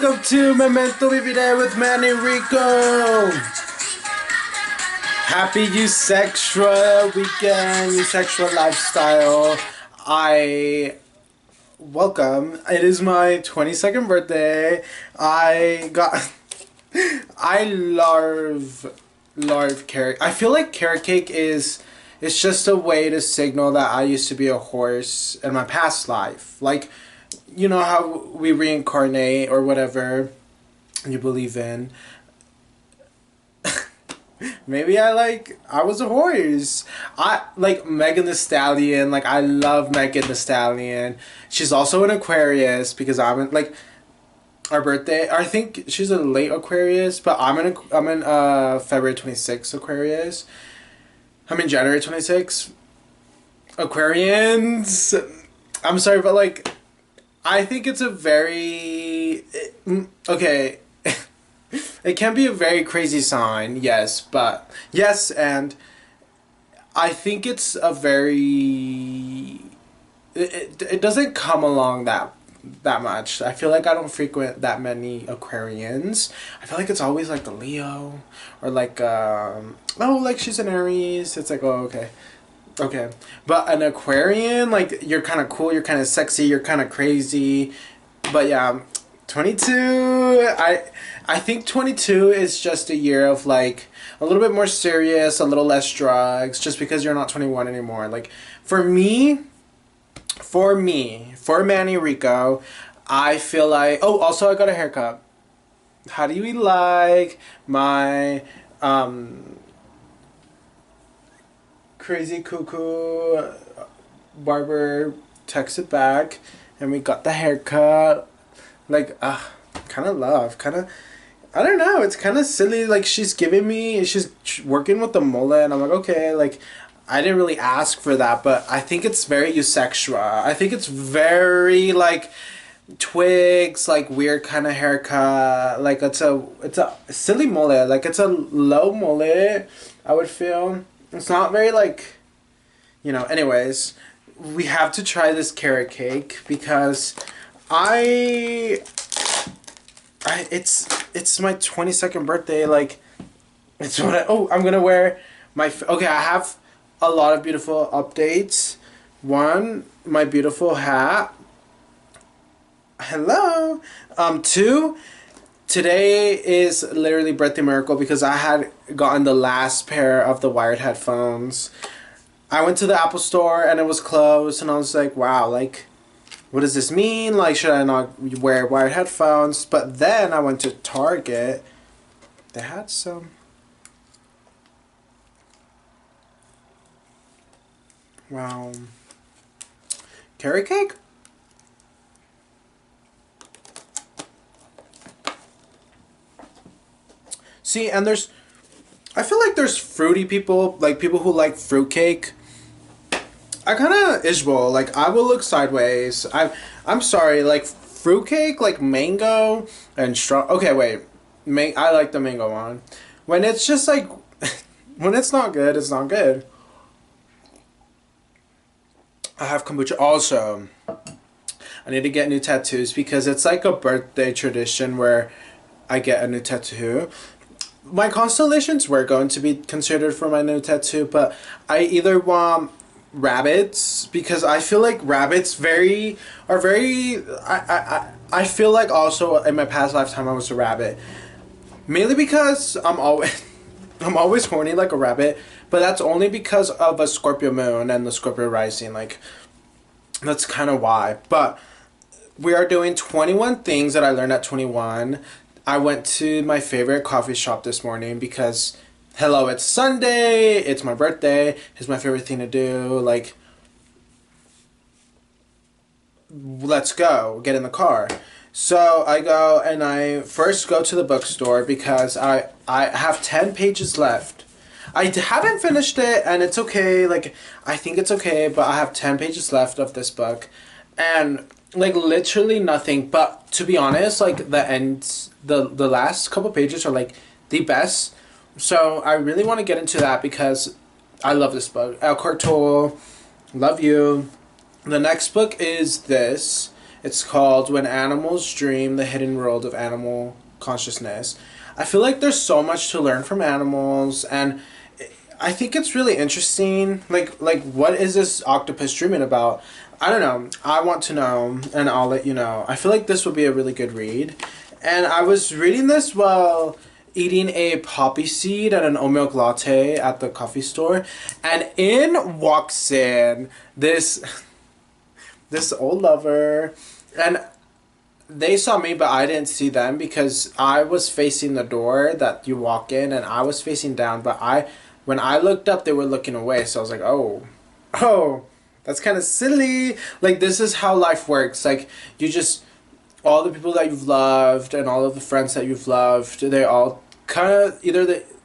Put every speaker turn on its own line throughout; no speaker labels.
Welcome to Memento Vivire with Manny Rico. Happy Eusexual weekend, Eusexual lifestyle. Welcome. It is my 22nd birthday. I love carrot. I feel like carrot cake is it's just a way to signal that I used to be a horse in my past life. Like, you know how we reincarnate or whatever you believe in. Maybe I was a horse. I like Megan the Stallion. Like, I love Megan the Stallion. She's also an Aquarius because I'm in, like, our birthday. I think she's a late Aquarius, but I'm in February 26th Aquarius. I'm in January 26th. Aquarians. I'm sorry, but like, I think it's a very okay. It can be a very crazy sign, yes, but yes, and I think it's a very it doesn't come along that much. I feel like I don't frequent that many Aquarians. I feel like it's always like the Leo or like like she's an Aries. It's like, oh, okay. Okay. But an Aquarian, like, you're kind of cool, you're kind of sexy, you're kind of crazy. But yeah, 22, I think 22 is just a year of like a little bit more serious, a little less drugs, just because you're not 21 anymore. Like, for Manny Rico, I feel like, oh, also I got a haircut. How do you like my crazy cuckoo barber texted back and we got the haircut? Like, kind of love, kind of, I don't know, it's kind of silly. Like, she's working with the mullet and I'm like, okay, like, I didn't really ask for that, but I think it's very eusexual. I think it's very like twigs, like weird kind of haircut. Like, it's a silly mullet. Like, it's a low mullet, I would feel. It's not very like, anyways, we have to try this carrot cake because it's my 22nd birthday. Like, it's I'm gonna wear okay, I have a lot of beautiful updates. One, my beautiful hat. Hello. Two, today is literally birthday miracle because I had gotten the last pair of the wired headphones. I went to the Apple store and it was closed and I was like, wow, like, what does this mean? Like, should I not wear wired headphones? But then I went to Target. They had some. Wow. Carrot cake? See, and I feel like there's fruity people, like people who like fruitcake. I kind of isbol, like, I will look sideways. I'm sorry, like, fruitcake, like mango and okay, wait. I like the mango one. When it's just like, when it's not good, it's not good. I have kombucha. Also, I need to get new tattoos because it's like a birthday tradition where I get a new tattoo. My constellations were going to be considered for my new tattoo, but I either want rabbits because I feel like rabbits are very I feel like also in my past lifetime I was a rabbit. Mainly because I'm always horny like a rabbit, but that's only because of a Scorpio moon and the Scorpio rising. Like, that's kind of why. But we are doing 21 things that I learned at 21. I went to my favorite coffee shop this morning because, hello, it's Sunday, it's my birthday, it's my favorite thing to do. Like, let's go, get in the car. So I go and I first go to the bookstore because I have 10 pages left. I haven't finished it and it's okay, like, I think it's okay, but I have 10 pages left of this book and like literally nothing. But to be honest, like, the last couple pages are like the best. So I really want to get into that because I love this book. El Corto, love you. The next book is this. It's called When Animals Dream, The Hidden World of Animal Consciousness. I feel like there's so much to learn from animals, and I think it's really interesting. Like what is this octopus dreaming about? I don't know. I want to know, and I'll let you know. I feel like this would be a really good read. And I was reading this while eating a poppy seed and an oat milk latte at the coffee store, and in walks in this old lover, and they saw me, but I didn't see them because I was facing the door that you walk in, and I was facing down. But when I looked up, they were looking away. So I was like, oh, that's kind of silly. Like, this is how life works. Like, you just, all the people that you've loved and all of the friends that you've loved, they all kind of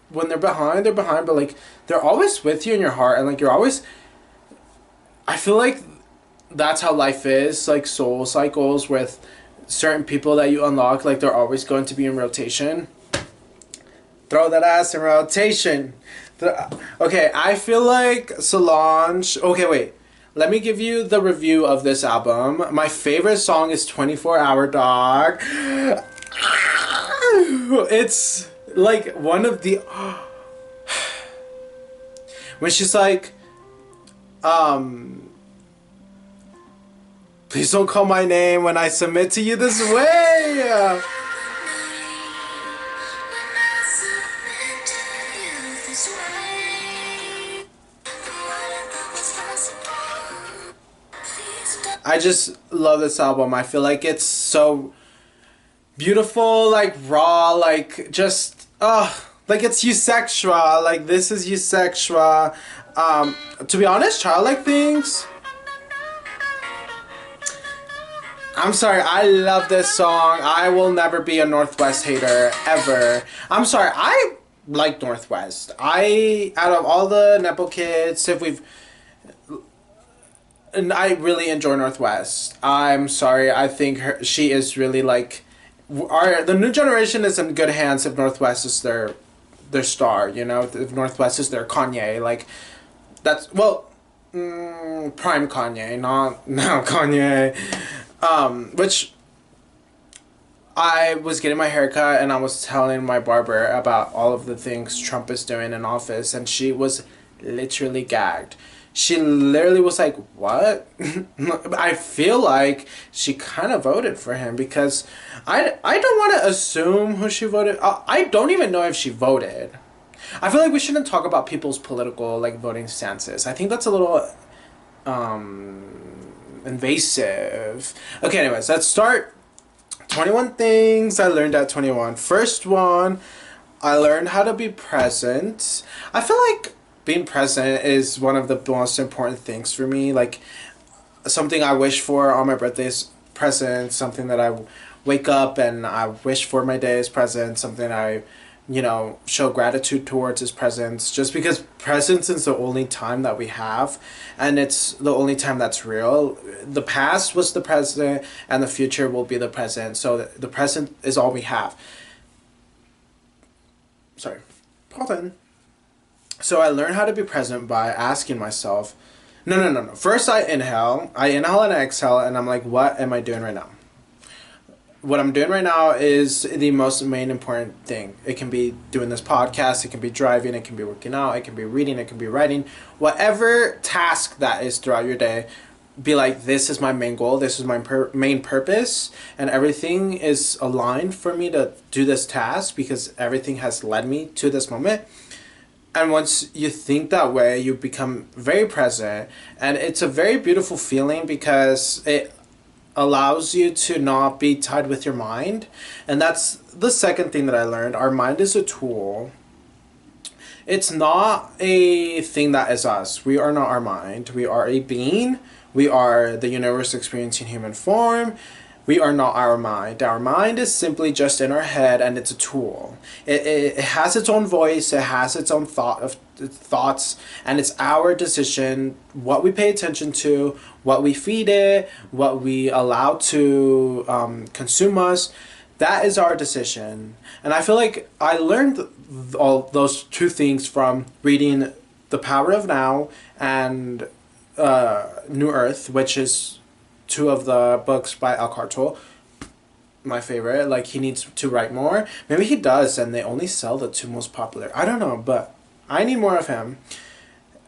when they're behind, but like they're always with you in your heart, and like you're always. I feel like that's how life is. Like soul cycles with certain people that you unlock, like they're always going to be in rotation. Throw that ass in rotation. Okay, I feel like Solange. Okay, wait. Let me give you the review of this album. My favorite song is 24 Hour Dog. It's like one of the. When she's like, please don't call my name when I submit to you this way. I just love this album. I feel like it's so beautiful, like raw, like just like it's eusexual. Like this is eusexual. To be honest, Childlike Things. I'm sorry, I love this song. I will never be a Northwest hater, ever. I'm sorry, I like Northwest. Out of all the Nepo kids, and I really enjoy Northwest. I'm sorry, I think she is really like, the new generation is in good hands if Northwest is their star, you know? If Northwest is their Kanye, like, that's, well, prime Kanye, not now Kanye. Which I was getting my haircut and I was telling my barber about all of the things Trump is doing in office, and she was literally gagged. She literally was like, what? I feel like she kind of voted for him because I don't want to assume who she voted. I don't even know if she voted. I feel like we shouldn't talk about people's political like voting stances. I think that's a little invasive. Okay, anyways, let's start. 21 things I learned at 21. First one, I learned how to be present. I feel like being present is one of the most important things for me. Like something I wish for on my birthday is present. Something that I wake up and I wish for my day is present. Something I show gratitude towards is presence, just because presence is the only time that we have, and it's the only time that's real. The past was the present and the future will be the present, so the present is all we have. Sorry, pardon. So I learned how to be present by asking myself, no. First I inhale and I exhale, and I'm like, what am I doing right now? What I'm doing right now is the most main important thing. It can be doing this podcast, it can be driving, it can be working out, it can be reading, it can be writing. Whatever task that is throughout your day, be like, this is my main goal, this is my main purpose, and everything is aligned for me to do this task because everything has led me to this moment. And once you think that way, you become very present, and it's a very beautiful feeling because it allows you to not be tied with your mind. And that's the second thing that I learned. Our mind is a tool. It's not a thing that is us. We are not our mind. We are a being. We are the universe experiencing human form. We are not our mind. Our mind is simply just in our head, and it's a tool. It has its own voice. It has its own thoughts, and it's our decision what we pay attention to, what we feed it, what we allow to consume us. That is our decision. And I feel like I learned all those two things from reading The Power of Now and New Earth, which is two of the books by Eckhart Tolle, my favorite. Like, he needs to write more. Maybe he does, and they only sell the two most popular. I don't know, but I need more of him.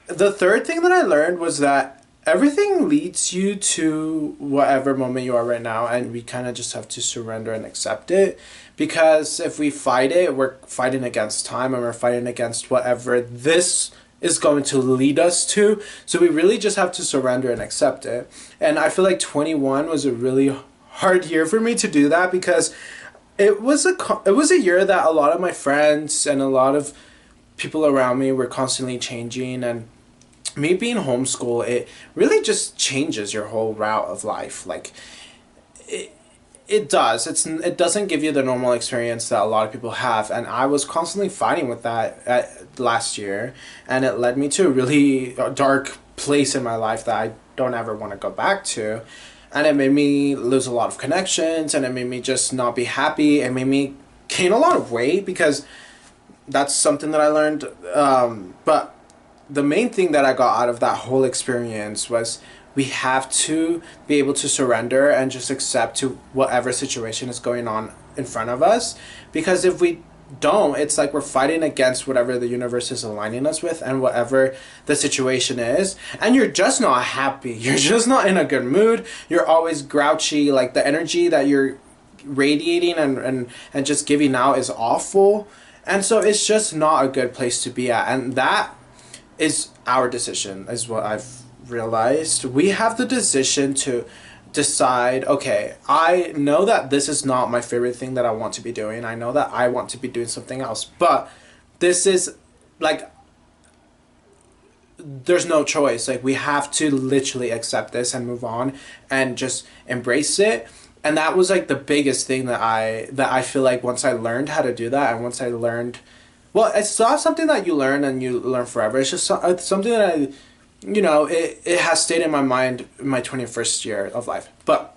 The third thing that I learned was that everything leads you to whatever moment you are right now, and we kind of just have to surrender and accept it. Because if we fight it, we're fighting against time, and we're fighting against whatever this is going to lead us to. So we really just have to surrender and accept it. And I feel like 21 was a really hard year for me to do that, because it was a year that a lot of my friends and a lot of people around me were constantly changing, and me being homeschooled, it really just changes your whole route of life. Like, it does. It doesn't give you the normal experience that a lot of people have, and I was constantly fighting with that last year, and it led me to a really dark place in my life that I don't ever want to go back to. And it made me lose a lot of connections, and it made me just not be happy. It made me gain a lot of weight, because that's something that I learned. But the main thing that I got out of that whole experience was we have to be able to surrender and just accept to whatever situation is going on in front of us. Because if we don't, it's like we're fighting against whatever the universe is aligning us with, and whatever the situation is, and you're just not happy. You're just not in a good mood. You're always grouchy. Like, the energy that you're radiating and just giving out is awful. And so it's just not a good place to be at. And that is our decision, is what I've realized. We have the decision to decide, okay, I know that this is not my favorite thing that I want to be doing. I know that I want to be doing something else. But this is, like, there's no choice. Like, we have to literally accept this and move on and just embrace it. And that was, like, the biggest thing that I feel like once I learned how to do that, and once I learned, well, it's not something that you learn and you learn forever. It's just something that it has stayed in my mind in my 21st year of life. But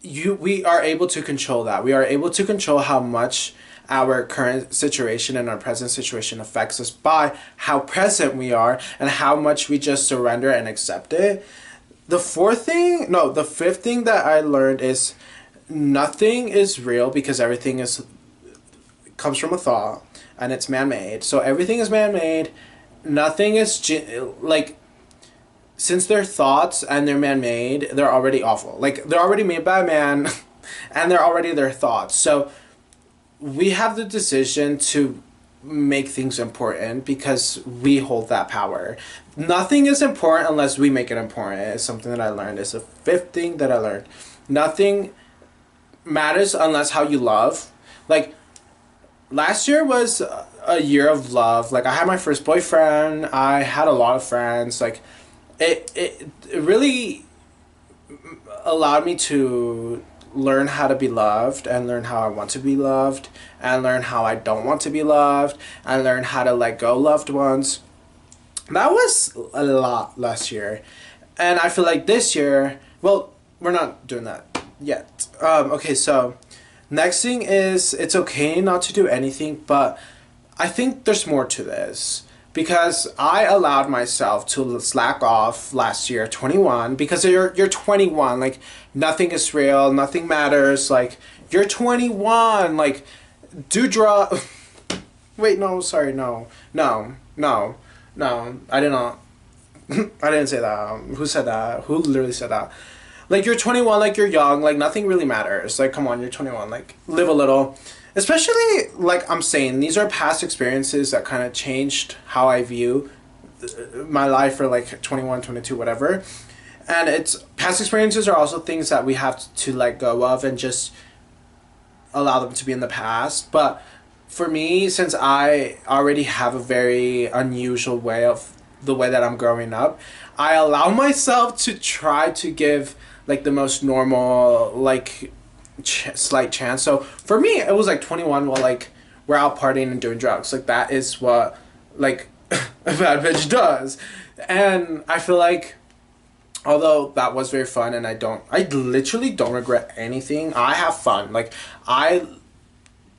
we are able to control that. We are able to control how much our current situation and our present situation affects us by how present we are and how much we just surrender and accept it. The fifth thing that I learned is nothing is real, because everything comes from a thought, and it's man-made. So everything is man-made. Nothing is since they're thoughts and they're man-made, they're already awful. Like, they're already made by a man, and they're already their thoughts. So we have the decision to make things important, because we hold that power. Nothing is important unless we make it important. It's something that I learned. It's the fifth thing that I learned. Nothing matters unless how you love. Like, last year was a year of love. Like, I had my first boyfriend. I had a lot of friends. Like, it really allowed me to learn how to be loved, and learn how I want to be loved, and learn how I don't want to be loved, and learn how to let go loved ones. That was a lot last year. And I feel like this year, well, we're not doing that yet. Okay, so next thing is, it's okay not to do anything, but I think there's more to this. Because I allowed myself to slack off last year, 21, because you're 21, like, nothing is real, nothing matters, like, you're 21, like, do draw. Wait, no, sorry, no, I did not, I didn't say that. Who said that? Who literally said that? Like, you're 21, like, you're young, like, nothing really matters, like, come on, you're 21, like, live a little. Especially, like I'm saying, these are past experiences that kind of changed how I view my life for, like, 21, 22, whatever. And it's past experiences are also things that we have to let go of and just allow them to be in the past. But for me, since I already have a very unusual way of the way that I'm growing up, I allow myself to try to give, like, the most normal, like, slight chance. So for me, it was like 21 while, like, we're out partying and doing drugs. Like, that is what, like, a bad bitch does. And I feel like, although that was very fun, and I literally don't regret anything. I have fun. Like, I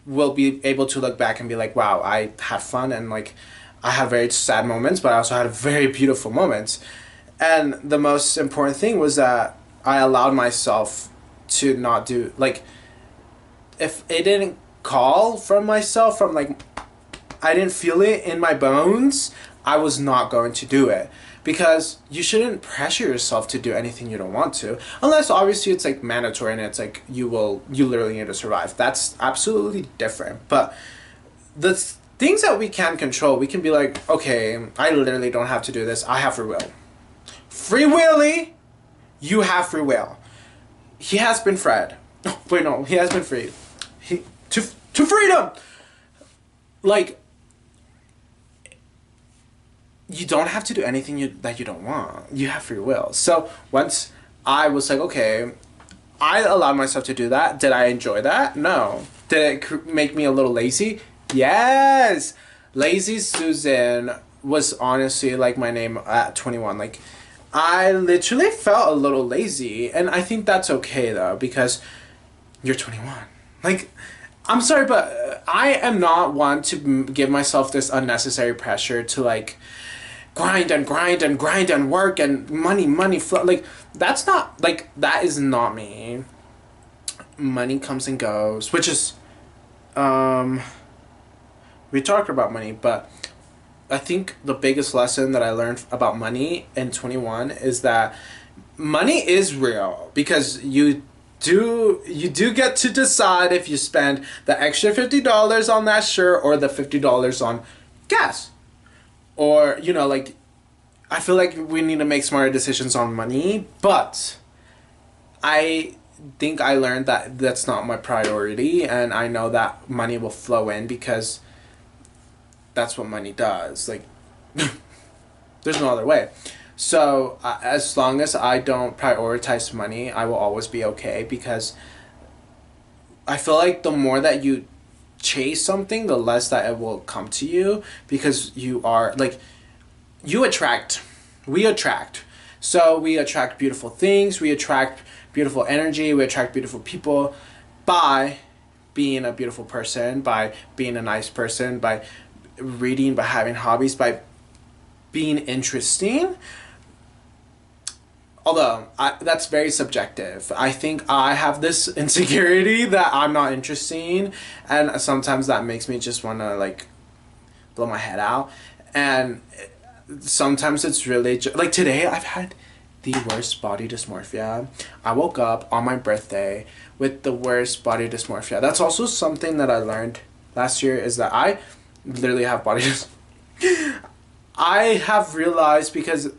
will be able to look back and be like, wow, I had fun, and, like, I had very sad moments, but I also had very beautiful moments. And the most important thing was that I allowed myself to not do, like, if it didn't call from myself, from like, I didn't feel it in my bones, I was not going to do it. Because you shouldn't pressure yourself to do anything you don't want to. Unless obviously it's like mandatory and it's like you literally need to survive. That's absolutely different. But the things that we can control, we can be like, okay, I literally don't have to do this. I have free will. Free Willy, you have free will. He has been Fred. Oh, wait, no, he has been freed. To freedom! Like, you don't have to do anything that you don't want. You have free will. So once I was like, okay, I allowed myself to do that. Did I enjoy that? No. Did it make me a little lazy? Yes. Lazy Susan was honestly like my name at 21. Like, I literally felt a little lazy, and I think that's okay though, because you're 21. Like, I'm sorry, but I am not one to give myself this unnecessary pressure to like grind and grind and grind and work and money flow. Like, that's not, like, that is not me. Money comes and goes, which is, we talked about money, but I think the biggest lesson that I learned about money in 21 is that money is real, because you do get to decide if you spend the extra $50 on that shirt or the $50 on gas. Or, you know, like, I feel like we need to make smarter decisions on money, but I think I learned that that's not my priority, and I know that money will flow in because that's what money does. Like, there's no other way. So, as long as I don't prioritize money, I will always be okay, because I feel like the more that you chase something, the less that it will come to you, because you are like, we attract. So we attract beautiful things, we attract beautiful energy, we attract beautiful people by being a beautiful person, by being a nice person, by reading, by having hobbies, by being interesting. Although, that's very subjective. I think I have this insecurity that I'm not interesting, and sometimes that makes me just want to, like, blow my head out. And sometimes it's really, like, today I've had the worst body dysmorphia. I woke up on my birthday with the worst body dysmorphia. That's also something that I learned last year, is that I literally have body dysmorphia. I have realized, because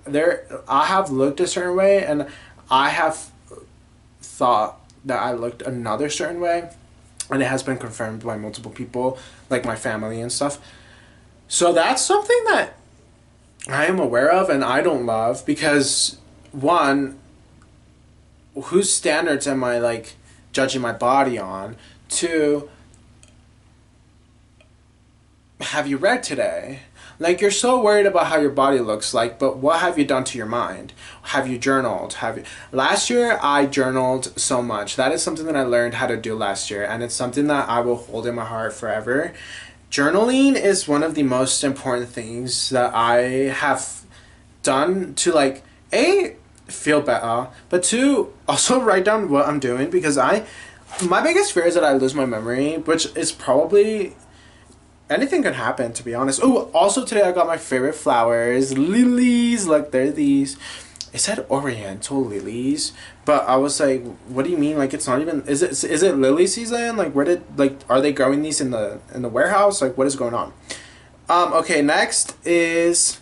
I have looked a certain way, and I have thought that I looked another certain way, and it has been confirmed by multiple people, like my family and stuff. So that's something that I am aware of and I don't love, because one, whose standards am I, like, judging my body on? Two, have you read today? Like, you're so worried about how your body looks like, but what have you done to your mind? Have you journaled? Last year, I journaled so much. That is something that I learned how to do last year, and it's something that I will hold in my heart forever. Journaling is one of the most important things that I have done to, like, A, feel better, but two, also write down what I'm doing, because my biggest fear is that I lose my memory, which is probably, anything can happen, to be honest. Oh, also today I got my favorite flowers, lilies. Like, they're these. It said Oriental lilies, but I was like, what do you mean? Like, it's not even. Is it lily season? Like, are they growing these in the warehouse? Like, what is going on? Okay, next is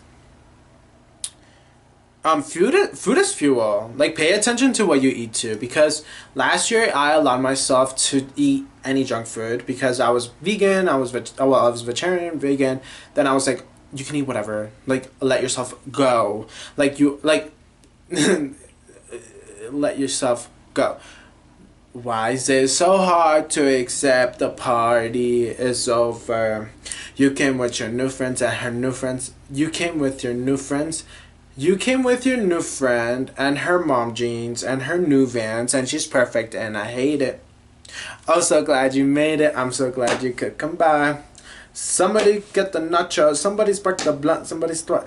food is fuel. Like, pay attention to what you eat too, because last year I allowed myself to eat any junk food because I was vegan. I was vegetarian, vegan. Then I was like, you can eat whatever. Like, let yourself go. Like, let yourself go. Why is it so hard to accept the party is over? You came with your new friends and her new friends. You came with your new friends. You came with your new friend and her mom jeans and her new Vans, and she's perfect and I hate it. Oh, so glad you made it. I'm so glad you could come by. Somebody get the nachos. Somebody spark the blunt. Somebody start.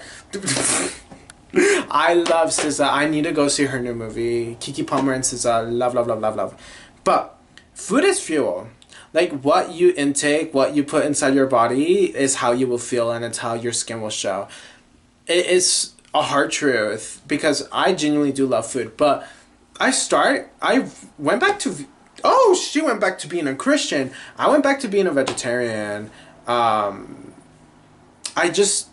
I love SZA. I need to go see her new movie. Kiki Palmer and SZA. Love, love, love, love, love. But food is fuel. Like what you intake, what you put inside your body is how you will feel, and it's how your skin will show. It is a hard truth because I genuinely do love food, but I went back to, oh, she went back to being a Christian. I went back to being a vegetarian. I just,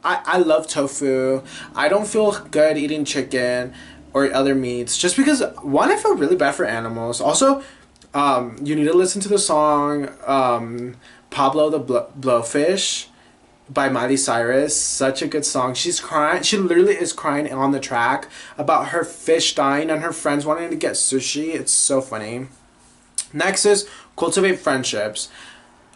I love tofu. I don't feel good eating chicken or other meats just because, one, I feel really bad for animals. Also, you need to listen to the song Pablo the Blowfish by Miley Cyrus. Such a good song. She's crying. She literally is crying on the track about her fish dying and her friends wanting to get sushi. It's so funny. Next is cultivate friendships.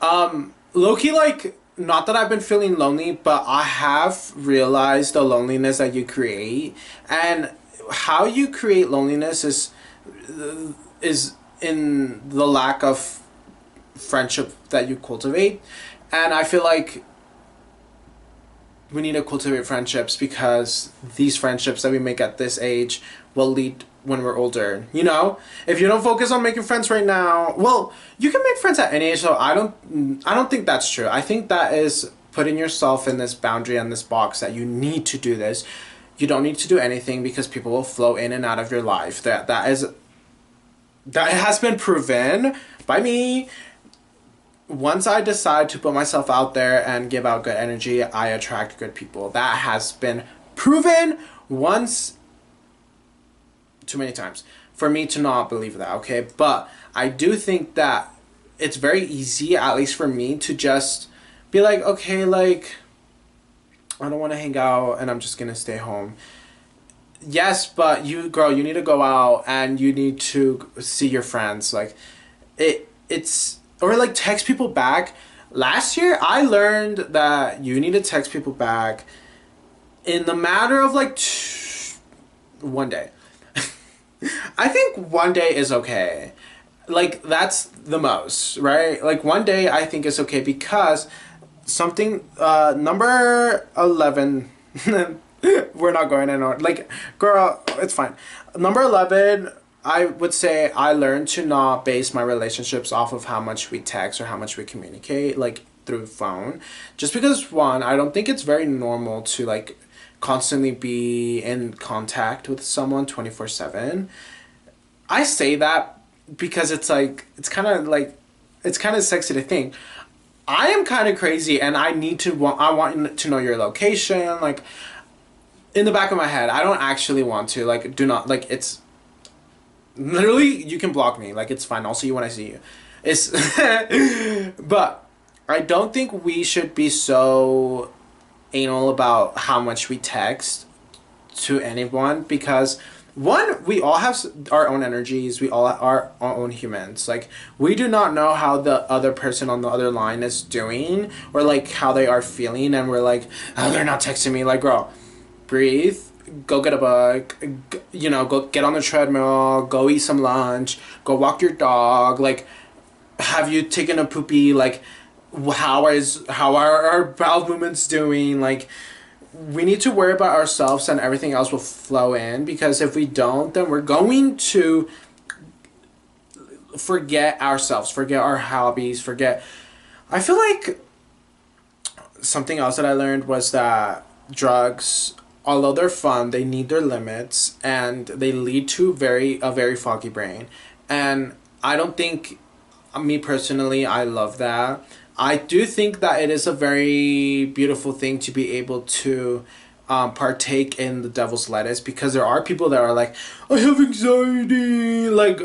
Low-key, like, not that I've been feeling lonely, but I have realized the loneliness that you create, and how you create loneliness is in the lack of friendship that you cultivate. And I feel like we need to cultivate friendships because these friendships that we make at this age will lead when we're older. You know, if you don't focus on making friends right now, well, you can make friends at any age. So I don't think that's true. I think that is putting yourself in this boundary and this box that you need to do this. You don't need to do anything because people will flow in and out of your life. That has been proven by me. Once I decide to put myself out there and give out good energy, I attract good people. That has been proven once too many times for me to not believe that, okay? But I do think that it's very easy, at least for me, to just be like, okay, like, I don't want to hang out and I'm just going to stay home. Yes, but you, girl, you need to go out and you need to see your friends. Like, it's... Or, like, text people back. Last year, I learned that you need to text people back in the matter of, like, one day. I think one day is okay. Like, that's the most, right? Like, one day I think is okay because something, number 11, we're not going in order. Like, girl, it's fine. Number 11... I would say I learned to not base my relationships off of how much we text or how much we communicate, like, through phone. Just because, one, I don't think it's very normal to, like, constantly be in contact with someone 24/7. I say that because it's, like, it's kind of sexy to think. I am kind of crazy and I want to know your location, like, in the back of my head. I don't actually want to, like, do not, like, it's... Literally, you can block me. Like, it's fine. I'll see you when I see you. It's... But I don't think we should be so anal about how much we text to anyone because, one, we all have our own energies. We all are our own humans. Like, we do not know how the other person on the other line is doing or, like, how they are feeling. And we're like, oh, they're not texting me. Like, girl, breathe. Go get a book, you know, go get on the treadmill, go eat some lunch, go walk your dog, like, have you taken a poopy, like, how are our bowel movements doing, like, we need to worry about ourselves and everything else will flow in, because if we don't, then we're going to forget ourselves, forget our hobbies, I feel like something else that I learned was that drugs, although they're fun, they need their limits, and they lead to a very foggy brain. And I don't think, me personally, I love that. I do think that it is a very beautiful thing to be able to partake in the devil's lettuce, because there are people that are like, I have anxiety, like,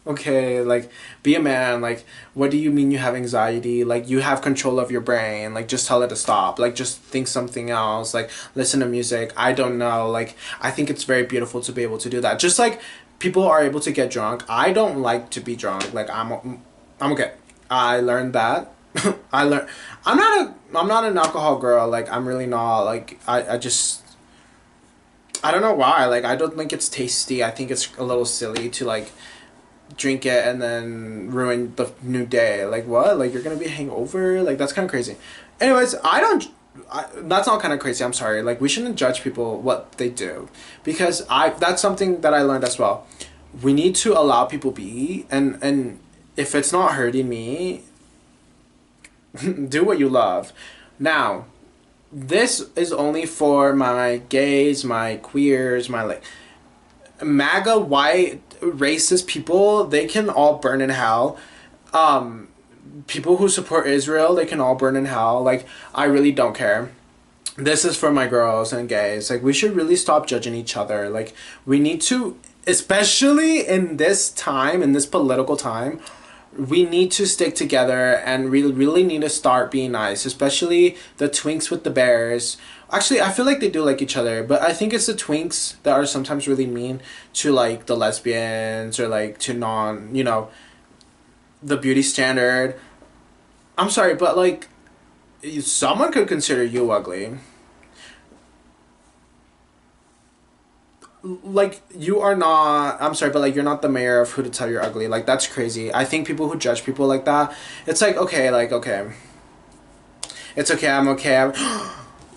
okay, like, be a man, like, what do you mean you have anxiety? Like, you have control of your brain, like, just tell it to stop, like, just think something else, like, listen to music, I don't know, like, I think it's very beautiful to be able to do that, just like people are able to get drunk. I don't like to be drunk, like, I'm okay, I learned that, I'm not an alcohol girl, like, I'm really not, like, I just, I don't know why, like, I don't think it's tasty, I think it's a little silly to, like, drink it and then ruin the new day. Like, what? Like, you're gonna be hangover? Like, that's kind of crazy. Anyways, I don't that's not kind of crazy. I'm sorry. Like, we shouldn't judge people what they do, because that's something that I learned as well. We need to allow people be, and if it's not hurting me, do what you love. Now, this is only for my gays, my queers, my like MAGA white racist people. They can all burn in hell. People who support Israel, they can all burn in hell. Like, I really don't care. This is for my girls and gays. Like, we should really stop judging each other. Like, we need to, especially in this time, in this political time, we need to stick together, and we really need to start being nice, especially the twinks with the bears. Actually, I feel like they do like each other, but I think it's the twinks that are sometimes really mean to like the lesbians, or like to the beauty standard. I'm sorry, but like, someone could consider you ugly. Like, you are not, I'm sorry, but like, you're not the mayor of who to tell you're ugly. Like, that's crazy. I think people who judge people like that, it's like, okay, like, okay, it's okay, I'm okay,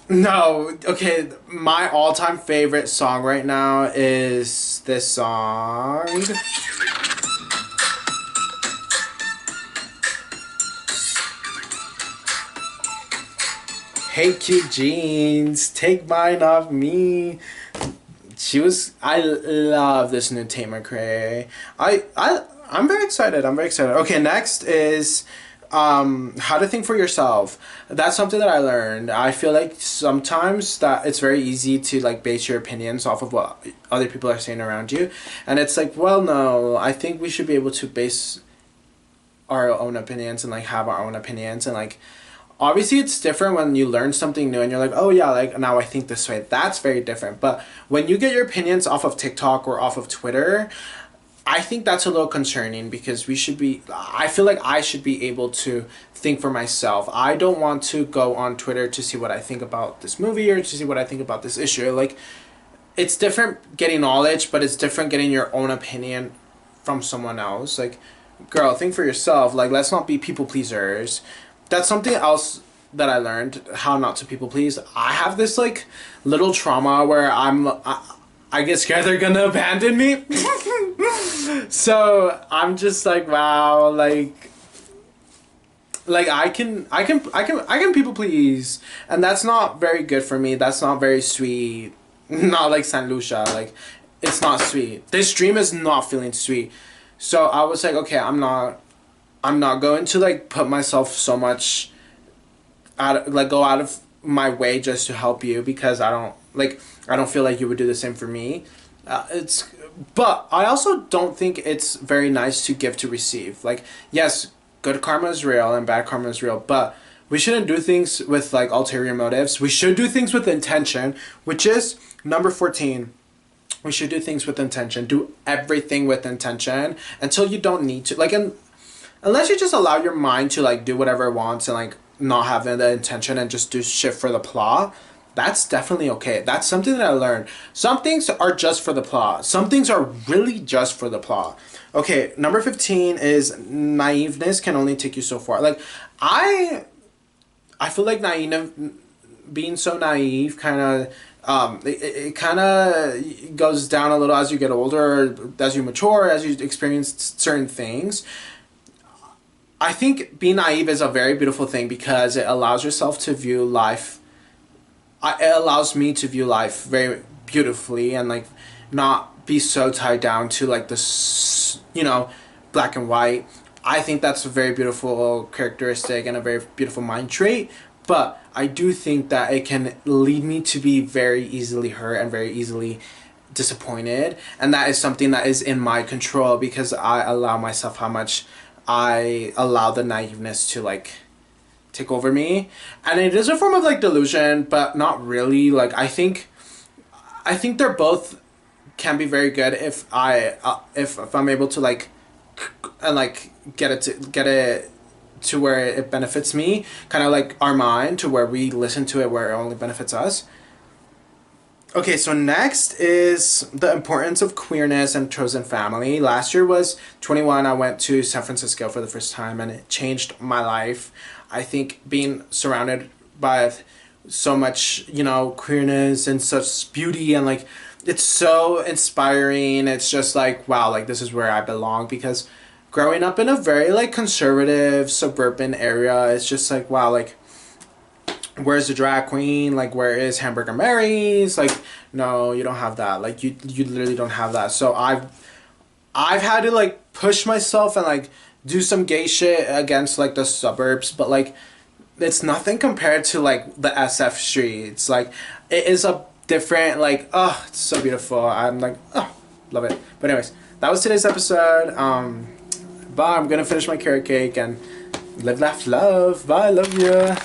no, okay, my all-time favorite song right now is this song. Hey, cute jeans, take mine off me. I love this new Tate McRae. I'm very excited. I'm very excited. Okay, next is how to think for yourself. That's something that I learned. I feel like sometimes that it's very easy to like base your opinions off of what other people are saying around you. And it's like, well, no, I think we should be able to base our own opinions and like have our own opinions, and like, obviously it's different when you learn something new and you're like, oh yeah, like now I think this way. That's very different. But when you get your opinions off of TikTok or off of Twitter, I think that's a little concerning, because I feel like I should be able to think for myself. I don't want to go on Twitter to see what I think about this movie or to see what I think about this issue. Like, it's different getting knowledge, but it's different getting your own opinion from someone else. Like, girl, think for yourself. Like, let's not be people pleasers. That's something else that I learned, how not to people please. I have this like little trauma where I get scared they're gonna abandon me. So I'm just like, wow, like I can people please, and that's not very good for me. That's not very sweet. Not like Saint Lucia. Like, it's not sweet. This dream is not feeling sweet. So I was like, okay, I'm not going to like put myself so much go out of my way just to help you, because I don't feel like you would do the same for me. But I also don't think it's very nice to give to receive. Like, yes, good karma is real and bad karma is real, but we shouldn't do things with like ulterior motives. We should do things with intention, which is number 14. We should do things with intention. Do everything with intention until you don't need to. Like, unless you just allow your mind to like do whatever it wants and like not having the intention and just do shit for the plot, that's definitely okay. That's something that I learned. Some things are just for the plot. Some things are really just for the plot. Okay, number 15 is naiveness can only take you so far. Like, I feel like being so naive kind of it kind of goes down a little as you get older, as you mature, as you experience certain things. I think being naive is a very beautiful thing, because it allows yourself to view life. It allows me to view life very beautifully and like not be so tied down to like this, black and white. I think that's a very beautiful characteristic and a very beautiful mind trait. But I do think that it can lead me to be very easily hurt and very easily disappointed. And that is something that is in my control, because I allow myself how much I allow the naiveness to like take over me. And it is a form of like delusion, but not really. Like, I think they're both can be very good if if I'm able to like and like get it to where it benefits me, kind of like our mind, to where we listen to it where it only benefits us. Okay, so next is the importance of queerness and chosen family. Last year was 21. I went to San Francisco for the first time, and it changed my life. I think being surrounded by so much, you know, queerness and such beauty, and like it's so inspiring. It's just like, wow, like this is where I belong. Because growing up in a very like conservative suburban area, it's just like, wow, like where's the drag queen? Like where is Hamburger Mary's? Like no, you don't have that. Like you literally don't have that. So I've had to like push myself and like do some gay shit against like the suburbs, but like it's nothing compared to like the SF streets. Like it is a different, like, oh, it's so beautiful. I'm like, oh, love it. But anyways, that was today's episode. Bye. I'm gonna finish my carrot cake and live, laugh, love. Bye. Love you.